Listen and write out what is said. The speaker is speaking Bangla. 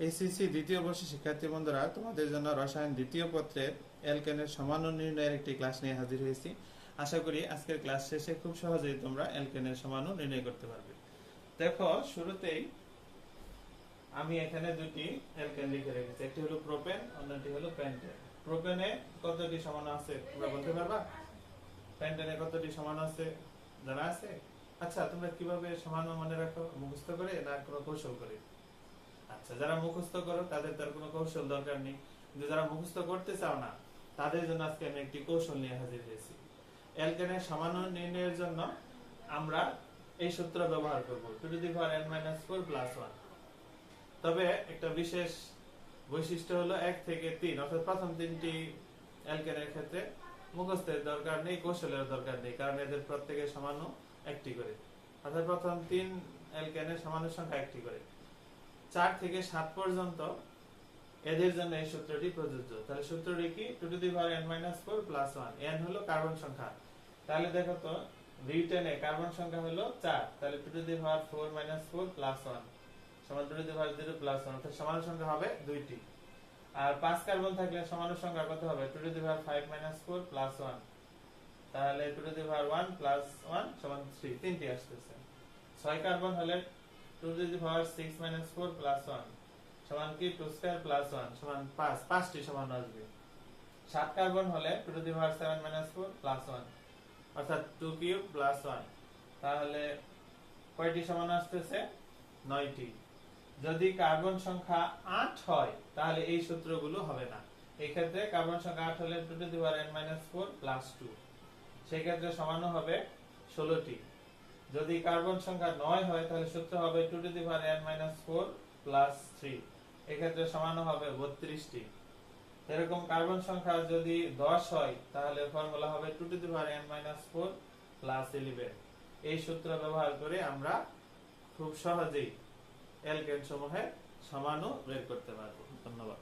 এইচএসসি দ্বিতীয় বর্ষের শিক্ষার্থী বন্ধুরা, তোমাদের জন্য রসায়ন দ্বিতীয় পত্রের অ্যালকেনের সমান ও নির্ণয়ের একটি ক্লাস নিয়ে হাজির হয়েছি। আশা করি আজকের ক্লাস শেষে খুব সহজেই তোমরা অ্যালকেনের সমান ও নির্ণয় করতে পারবে। দেখো, শুরুতেই আমি এখানে দুটি অ্যালকেন লিখে রেখেছি, একটি হলো প্রোপেন, অন্যটি হলো পেন্টেন। প্রোপেনে কতটি সমান আছে তোমরা বলতে পারবা? পেন্টেনে কতটি সমান আছে জানা আছে? আচ্ছা, তোমরা কিভাবে সমান মনে রাখো? মুখস্থ করে না কোনো কৌশল করে? আচ্ছা, যারা মুখস্থ করো তাদের তার কোনো কৌশল দরকার নেই, কিন্তু যারা মুখস্থ করতে চাও না তাদের জন্য আজকে আমি একটি কৌশল নিয়ে হাজির হয়েছি। অ্যালকেনের সমান নির্ণয়ের জন্য আমরা এই সূত্র ব্যবহার করব, 2n-4 + 1। তবে একটা বিশেষ বৈশিষ্ট্য হলো 1 থেকে 3, অর্থাৎ প্রথম তিনটি অ্যালকেনের ক্ষেত্রে মুখস্থের দরকার নেই, কৌশলের দরকার নেই, কারণ এদের প্রত্যেকের সমান একটি করে, অর্থাৎ প্রথম 3 অ্যালকেনের সমান সংখ্যা একটি করে। 4 থেকে 7 পর্যন্ত এদের জন্য এই সূত্রটি প্রযোজ্য। তাহলে সূত্রটি কি? 2n-4 + 1। n হলো কার্বন সংখ্যা, তাহলে দেখো তো রিটেনে কার্বন সংখ্যা হলো 4, তাহলে 2n-4 - 4 সমান 2n-0 + 1, অর্থাৎ সমান সংখ্যা হবে দুইটি। আর 5 কার্বন থাকলে সমান সংখ্যা কত হবে? 2n-5 - 4 + 1, তাহলে 2n-1 + 1 সমান 3, তিনটি আসতেছে। 6 কার্বন হলে 2n-6 - 4 + 1 সমান কি 2² + 1 সমান 5, পাঁচটি সমান আসবে। 7 কার্বন হলে 2n-7 - 4 + 1 অর্থাৎ 2³ + 1, তাহলে কয়টি সমান আসতেছে? 9টি। যদি কার্বন সংখ্যা 8 হয় তাহলে এই সূত্রগুলো হবে না। এই ক্ষেত্রে কার্বন সংখ্যা 8 হলে 2n-4 + 2, সেই ক্ষেত্রে সমান হবে 16টি। যদি কার্বন সংখ্যা 9 হয় তাহলে সূত্র হবে 2n-4 + 3, এক্ষেত্রে সমান হবে 32টি। এরকম কার্বন সংখ্যা যদি 10 হয় তাহলে ফর্মুলা হবে 2n-4 + 11। এই সূত্র ব্যবহার করে আমরা খুব সহজেই অ্যালকেন সমূহের সমান বের করতে পারবো। ধন্যবাদ।